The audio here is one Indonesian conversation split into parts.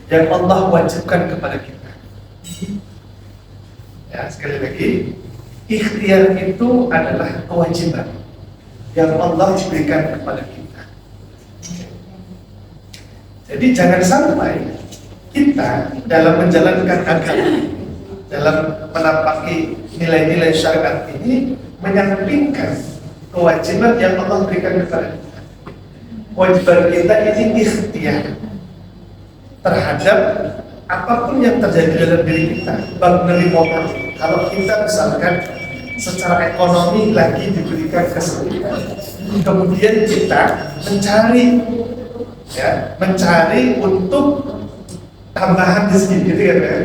yang Allah wajibkan kepada kita. Ya, sekali lagi, ikhtiar itu adalah kewajiban yang Allah berikan kepada kita. Jadi jangan sampai kita dalam menjalankan agama, dalam menapaki nilai-nilai syariat ini menyampingkan kewajiban yang Allah berikan kepada kita. Kewajiban kita ini ikhtiar terhadap apapun yang terjadi dalam diri kita, bab menerima. Kalau kita misalkan secara ekonomi lagi diberikan kesulitan, kemudian kita mencari untuk tambahan rezeki, gitu kan?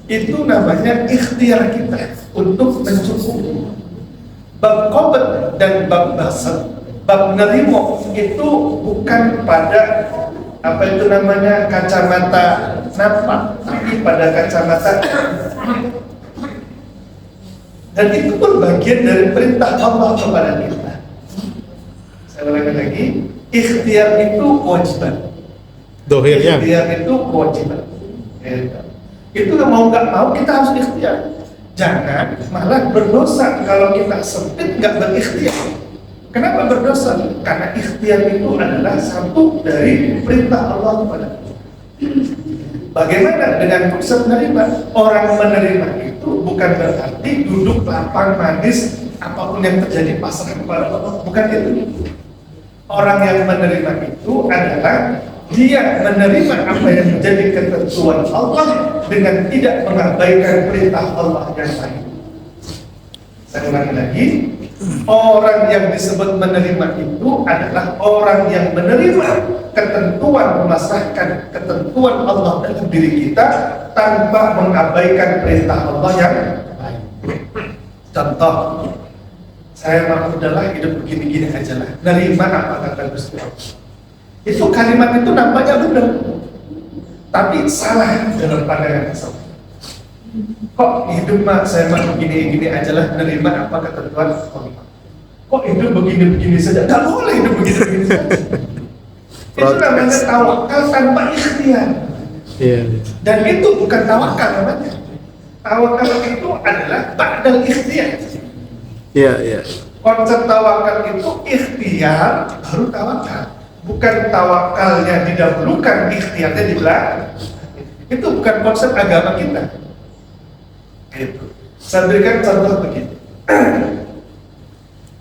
Itu namanya ikhtiar kita untuk mencukupi. Bab qabd dan bab basat, bab menerima itu bukan pada apa itu namanya kacamata nampak, tapi pada kacamata. Dan itu pun bagian dari perintah Allah kepada kita. Saya ulangi lagi, ikhtiar itu kewajiban. Dohirnya. Ikhtiar itu kewajiban. Itu mau nggak mau kita harus ikhtiar. Jangan malah berdosa kalau kita sempit nggak berikhtiar. Kenapa berdosa? Karena ikhtiar itu adalah satu dari perintah Allah kepada kita. Bagaimana dengan konsep menerima? Orang menerima itu bukan berarti duduk lapang manis apapun yang terjadi pasrah kepada Allah. Bukan itu. Orang yang menerima itu adalah dia menerima apa yang menjadi ketentuan Allah dengan tidak mengabaikan perintah Allah yang lain. Saya ulangi lagi, orang yang disebut menerima itu adalah orang yang menerima ketentuan, memasrahkan ketentuan Allah dalam diri kita tanpa mengabaikan perintah Allah yang lain. Contoh, saya mau udahlah hidup begini-gini aja lah, nerima apa kata Gusti Allah. Itu kalimat itu nampaknya benar, tapi salah dalam pandangan saya. Kok hidup mah saya mah begini-gini aja lah, nerima apa ketentuan Allah. Kok hidup begini-begini saja? Gak boleh hidup begini-begini saja. Itu namanya tawakal tanpa ikhtiar. Dan itu bukan tawakal namanya. Tawakal itu adalah ba'dal ikhtiar. Konsep tawakal itu ikhtiar baru tawakal. Bukan tawakalnya didahulukan, ikhtiarnya di belakang. Itu bukan konsep agama kita. Gitu. Saya berikan contoh begini.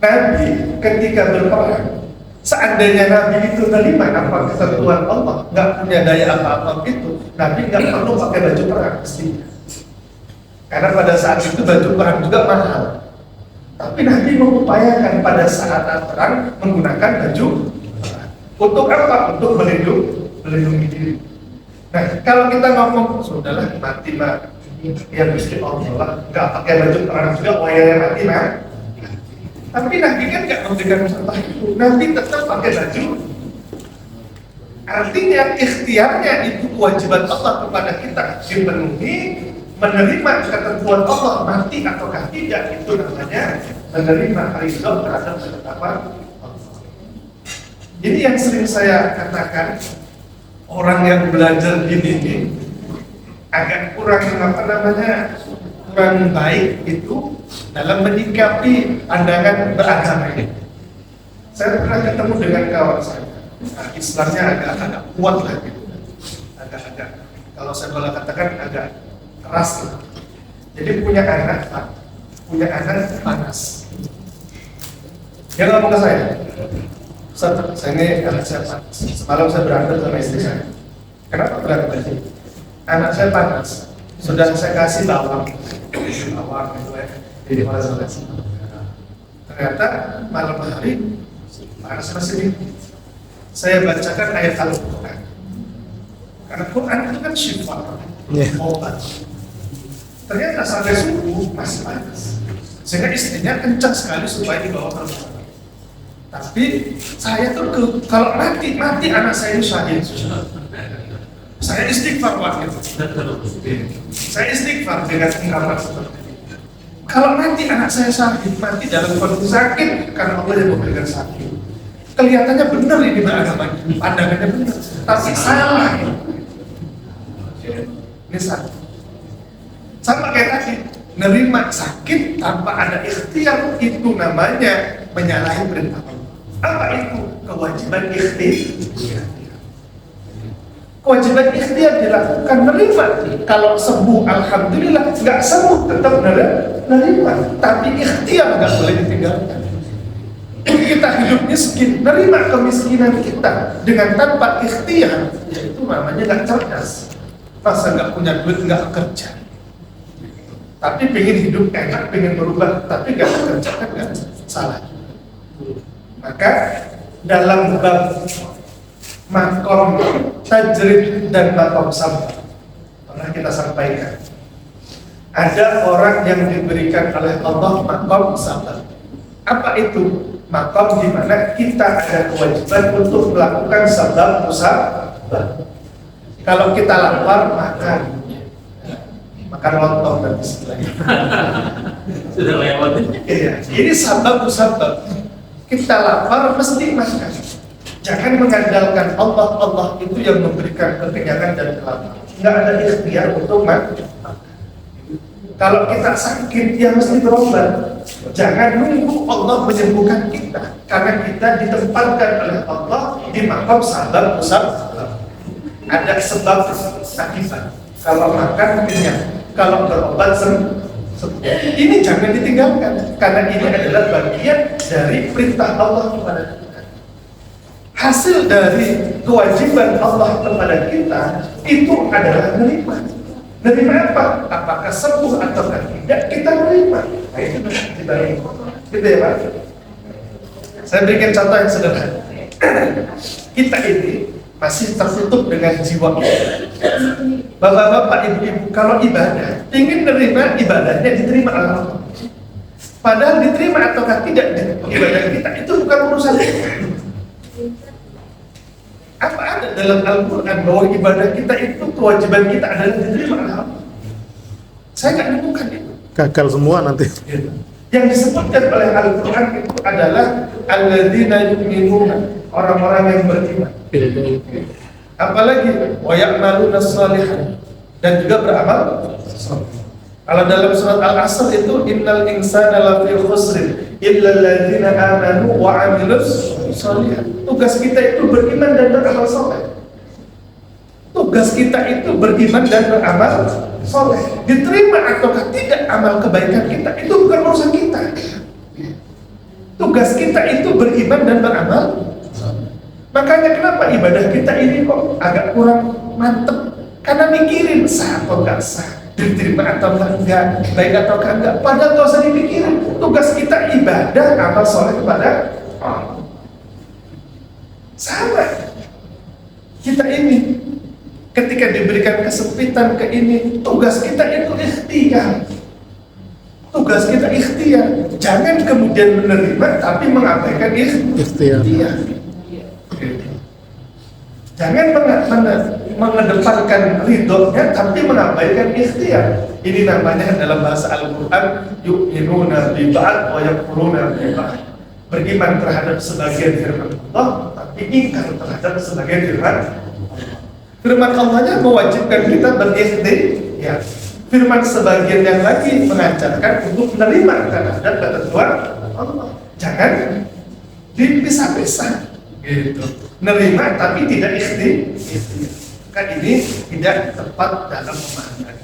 Nabi ketika berperang, seandainya Nabi itu terima apa ketentuan Allah, nggak punya daya apa-apa itu, Nabi nggak perlu pakai baju perang mestinya. Karena pada saat itu baju perang juga mahal. Tapi Nabi mengupayakan pada saat perang menggunakan baju perang. Untuk apa? Untuk melindungi diri. Nah, kalau kita ngomong sudahlah mati mah, ya Gusti Allah nggak pakai baju perang juga, wayanya mati mah. Tapi Nabi kan nggak memberikan contoh itu. Nabi tetap pakai baju. Artinya ikhtiarnya itu kewajiban Allah kepada kita dipenuhi, menerima ketentuan Allah mati ataukah tidak, itu namanya menerima ridho terhadap ketetapan Allah. Ini yang sering saya katakan, orang yang belajar ini agak kurang kurang baik itu dalam menyikapi pandangan beragama ini. Saya pernah ketemu dengan kawan saya, Islamnya agak kuat lah gitu, agak kalau saya boleh katakan agak keras lah. Jadi punya anak panas. Dia ngomong ke saya ini anak saya panas. Semalam saya berantem sama istri saya. Kenapa berantem? Anak saya panas. Sudah saya kasih bawang gitu ya. Jadi ternyata malam hari panas masih dingin. Saya bacakan ayat Al-Quran. Karena Quran itu kan syifa, obat. Ternyata sampai subuh masih panas. Sehingga istrinya kencang sekali supaya dibawa ke rumah. Tapi saya tuh kalau mati anak saya syahid. Saya istighfar waktu itu. Saya istighfar dengan ungkapan seperti itu. Kalau nanti anak saya sakit, mati dalam kondisi sakit, karena Allah yang memberikan sakit. Kelihatannya benar ini beragama, pandangannya benar, tapi salah. Ini satu. Sama kayak tadi, nerima sakit tanpa ada ikhtiar itu namanya menyalahi perintah Allah. Apa itu? Kewajiban ikhtiar. Kewajiban ikhtiar dilakukan, nerima. Kalau sembuh, alhamdulillah. Nggak sembuh, tetap nerima. Tapi ikhtiar nggak boleh ditinggalkan. Kita hidup miskin, nerima kemiskinan kita dengan tanpa ikhtiar, ya itu namanya nggak cerdas. Masa nggak punya duit, nggak kerja. Tapi pengen hidup enak, pengen berubah, tapi nggak kerja, kan nggak salah. Maka dalam bab makom tajrid dan makom sabar pernah kita sampaikan, ada orang yang diberikan oleh Allah makom sabar. Apa itu? Makom di mana kita ada kewajiban untuk melakukan sabar musabah. Kalau kita lapar, makan lontong dan istilahnya. Sudah lewat. Iya, ini sabar musabah. Kita lapar mesti makan. Jangan mengandalkan Allah itu yang memberikan kekenyangan dan kelaparan. Nggak ada ikhtiar untuk makan. Kalau kita sakit, ya mesti berobat. Jangan nunggu Allah menyembuhkan kita, karena kita ditempatkan oleh Allah di makam sabar musabah. Ada sebab akibat. Kalau makan kenyang, kalau berobat sembuh. Ini jangan ditinggalkan, karena ini adalah bagian dari perintah Allah kepada kita. Hasil dari kewajiban Allah kepada kita itu adalah menerima. Nerima apa? Apakah sembuh atau tidak, kita nerima. Nah itu dibalik. Gitu ya Pak? Saya berikan contoh yang sederhana. Kita ini masih tertutup dengan jiwa kita. Bapak-bapak, ibu-ibu, kalau ibadah, ingin nerima ibadahnya diterima Allah. Padahal diterima ataukah tidak ibadah kita, itu bukan urusan kita. Apa ada dalam Al-Quran bahwa ibadah kita itu kewajiban kita adalah diterima oleh Allah? Saya nggak nemukan itu. Gagal semua nanti. Yang disebutkan oleh Al-Quran itu adalah alladzina yu'minuna, orang-orang yang beriman. Apalagi wa ya'maluna shalihan, dan juga beramal saleh. Kalau dalam surat Al-Asr itu innal insana lafi khusrin illa alladzina amanu wa 'amilus shalihat. Tugas kita itu beriman dan beramal saleh. Tugas kita itu beriman dan beramal saleh. Diterima ataukah tidak amal kebaikan kita, itu bukan urusan kita. Tugas kita itu beriman dan beramal saleh. Makanya kenapa ibadah kita ini kok agak kurang mantep? Karena mikirin sah atau enggak sah, diterima atau enggak, baik atau enggak. Padahal nggak usah dipikirin. Tugas kita ibadah, amal soleh kepada Allah. Sama. Kita ini ketika diberikan kesempitan ke ini, tugas kita itu ikhtiar. Tugas kita ikhtiar. Jangan kemudian menerima tapi mengabaikan ikhtiar. Jangan mengedepankan ridhonya tapi mengabaikan ikhtiar. Ini namanya dalam bahasa Al-Quran yu'minuna bi ba'd wa yakfuruna bi ba'd. Beriman terhadap sebagian firman Allah tapi ingkar terhadap sebagian firman Allah. Firman Allahnya mewajibkan kita berikhtiar. Firman sebagian yang lagi mengajarkan untuk menerima terhadap ketentuan Allah. Jangan dipisah-pisah gitu. Nerima tapi tidak ikhtiar. Kan ini tidak tepat dalam pemahaman.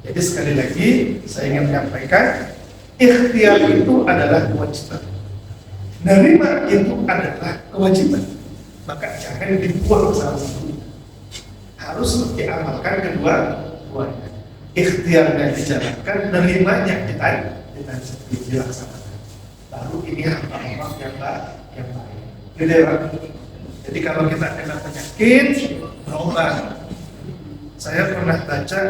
Jadi sekali lagi saya ingin menyampaikan, ikhtiar itu adalah kewajiban. Nerima itu adalah kewajiban. Maka jangan dibuang salah satu. Harus diamalkan kedua-duanya. Ikhtiarnya dijalankan, nerimanya kita dilaksanakan. Baru ini hamba Allah yang baik. Gitu ya Pak? Jadi kalau kita kena penyakit, berobat. Saya pernah baca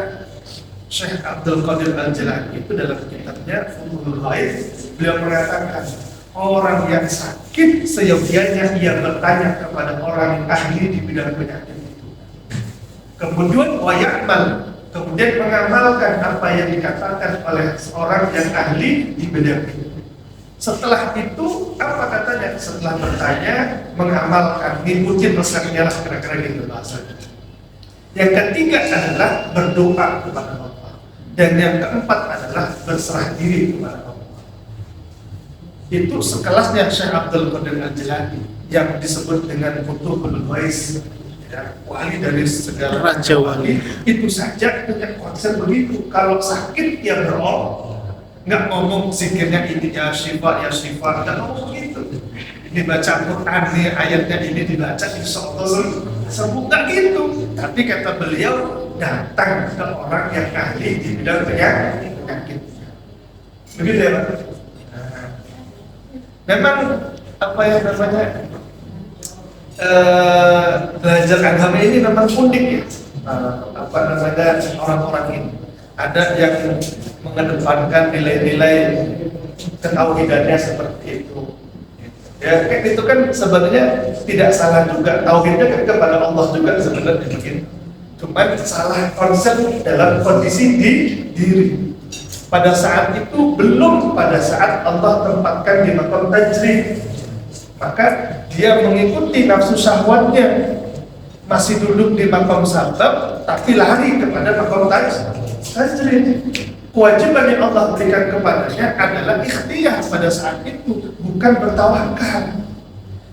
Syekh Abdul Qadir Al-Jilani itu dalam kitabnya Futhul Ghaib, beliau mengatakan orang yang sakit seyogianya ia bertanya kepada orang yang ahli di bidang penyakit itu. Kemudian wayamal, kemudian mengamalkan apa yang dikatakan oleh seorang yang ahli di bidang itu. Setelah itu, apa katanya? Setelah bertanya, mengamalkan, ngikutin resepnya lah, kira-kira gitu bahasanya. Yang ketiga adalah berdoa kepada Allah. Dan yang keempat adalah berserah diri kepada Allah. Itu sekelasnya Syekh Abdul Qadir Al-Jilani yang disebut dengan Futuhul Wais, ya, wali dari segala Raja wali. itu saja punya konsep begitu. Kalau sakit ya berdoa, nggak ngomong zikirnya ini ya syifa, nggak ngomong gitu. Dibaca Quran nih ayatnya ini dibaca insya Allah sembuh, nggak gitu. Tapi kata beliau datang ke orang yang ahli di bidang penyakit. Begitu ya Pak? Memang apa yang namanya belajar agama ini memang unik ya. Apa namanya orang-orang ini ada yang mengedepankan nilai-nilai ketauhidannya seperti itu. Ya, kayak itu kan sebenarnya tidak salah juga, tauhidnya kan kepada Allah juga sebenarnya begitu. Cuman salah konsep dalam kondisi di diri. Pada saat itu belum pada saat Allah tempatkan di maqam tajrid, maka dia mengikuti nafsu syahwatnya, masih duduk di maqam sabab tapi lari kepada maqam tajrid. Kewajiban yang Allah berikan kepadanya adalah ikhtiar pada saat itu, bukan bertawakal.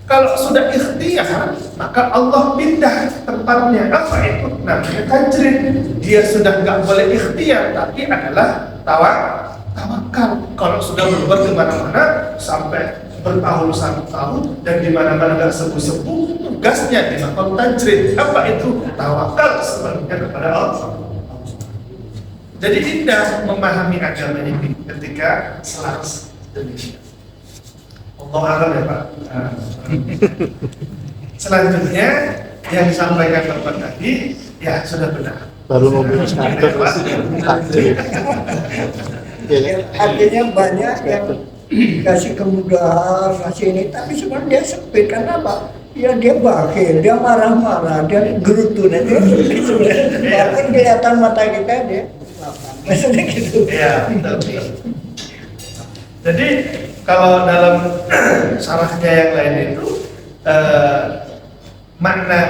Kalau sudah ikhtiar, maka Allah pindah tempatnya. Apa itu? Namanya tajrid. Dia sudah nggak boleh ikhtiar, tapi adalah tawakal. Kalau sudah berbuat di mana-mana sampai bertahun-tahun dan di mana-mana nggak sembuh-sembuh, tugasnya di maqam tajrid. Apa itu? Tawakal sepenuhnya kepada Allah. Jadi indah memahami agama ini ketika selaras demikian. Allah alam ya Pak. Selanjutnya yang disampaikan Bapak tadi ya sudah benar. Baru mobil starter takdir. Artinya banyak yang kasih kemudahan, kasih ini, tapi sebenarnya dia sempit. Karena apa? Ya dia bakhil, dia marah-marah, dia gerutu, dia sempit sebenarnya. Bahkan kelihatan mata kita dia lapang. Maksudnya gitu. Iya, betul. Jadi kalau dalam syarahnya yang lain itu makna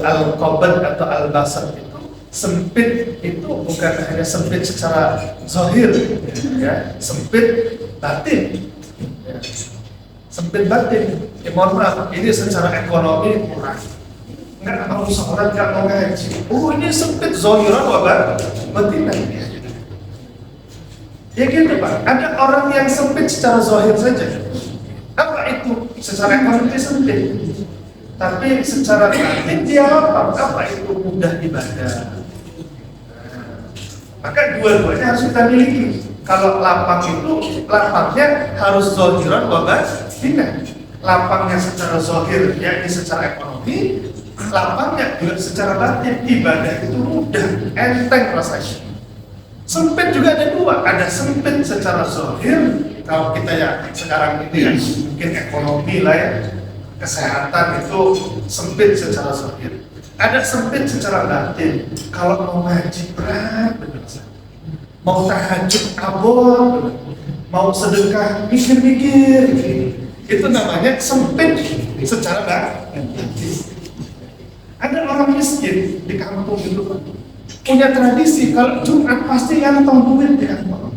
al-qabd atau al-basat itu sempit itu bukan hanya sempit secara zahir, ya, sempit batin, ya. Sempit batin. Ya, mohon maaf, ini secara ekonomi kurang, nggak mau sholat, nggak mau ngaji. Oh ini sempit zahiran wa batinan. Ya gitu Pak, ada orang yang sempit secara zahir saja. Apa itu? Secara ekonomi sempit, tapi secara batin dia lapang. Apa itu? Mudah ibadah. Maka dua-duanya harus kita miliki. Kalau lapang itu, lapangnya harus zahiran wa batinan. Lapangnya secara zahir, yakni secara ekonomi. Lapangnya juga secara batin. Ibadah itu mudah, enteng rasanya. Sempit juga ada dua, ada sempit secara zahir. Kalau kita ya sekarang ini ya mungkin ekonomi lah ya, kesehatan itu sempit secara zahir. Ada sempit secara batin. Kalau mau ngaji berat benar, mau tahajud abot, mau sedekah mikir-mikir, itu namanya sempit secara batin. Ada orang miskin di kampung itu punya tradisi kalau Jumat pasti ngantong duit di kantong.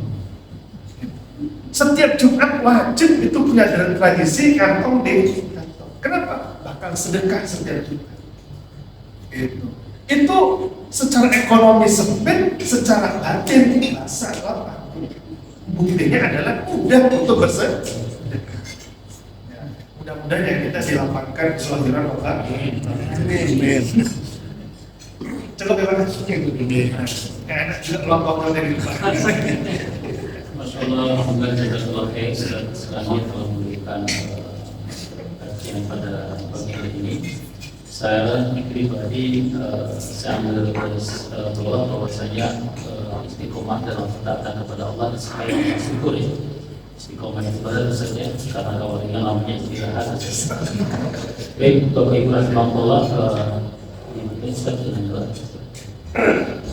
Setiap Jumat wajib itu punya tradisi kantong di kantong. Kenapa? Bakal sedekah setiap Jumat. Itu secara ekonomi sempit, secara batin basah lapang. Buktinya adalah mudah untuk bersedekah. Ya, mudah-mudahan ya kita dilapangkan kelahiran Allah. Amin. Cukup ya Pak. Enak juga kelompok dari Pak. Masya Allah, alhamdulillah jazakallahu khair sekali telah memberikan kajian pada pagi hari ini. Saya pribadi saya ambil garis bawah bahwasanya istiqomah dalam taatan kepada Allah supaya syukur ya. Istiqomah itu pada saja karena awalnya namanya istirahat. Baik, Bapak Ibu rahimahullah, ini Ustaz dengan doa.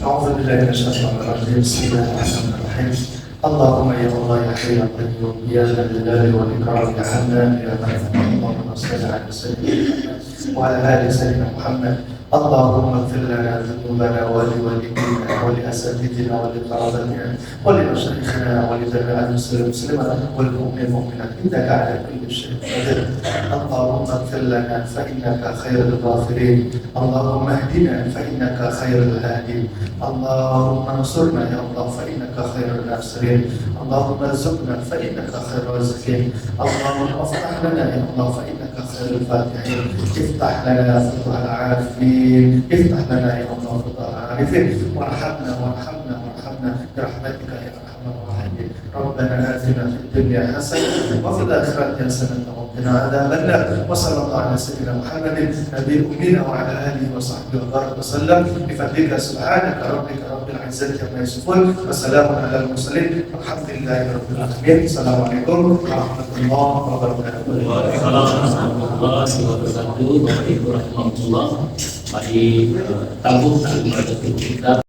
A'udzubillahi minasyaitonir rajim. Bismillahirrahmanirrahim. Allahumma ya Allah ya hayy ya qayyum ya dzal jalali wal ikram ya Hannan ya Rahman. Allahumma shalli ala sayyidina wa ala ali sayyidina Muhammad اللهم اغفر لنا ذنوبنا ولوالدينا ولاساتذتنا ولقرابتنا ولمشايخنا ولجميع المسلمين والمسلمات والمؤمنين والمؤمنات انك على كل شيء قدير. اللهم اغفر لنا فانك خير الغافرين. اللهم اهدنا فانك خير الهادين. اللهم انصرنا يا الله فانك خير الناصرين. اللهم ارزقنا فانك خير الرازقين. اللهم افتح لنا يا الله فانك خير الفاتحين. افتح لنا فتوح العارفين. افتح لنا يا الله فتوح العارفين. وارحمنا وارحمنا وارحمنا برحمتك يا ارحم الراحمين. ربنا اتنا في الدنيا حسنه وفي الاخره حسنه وقنا عذاب النار. وصلى الله على سيدنا محمد نبي امنا وعلى اله وصحبه وبارك وسلم بفضلك سبحانك ربك رب العزه عما يصفون وسلام على المرسلين والحمد لله رب العالمين. السلام عليكم ورحمه الله وبركاته. Waalaikumsalam warahmatullahi wabarakatuh. Bapak Ibu rahimahullah. Mari tabung kita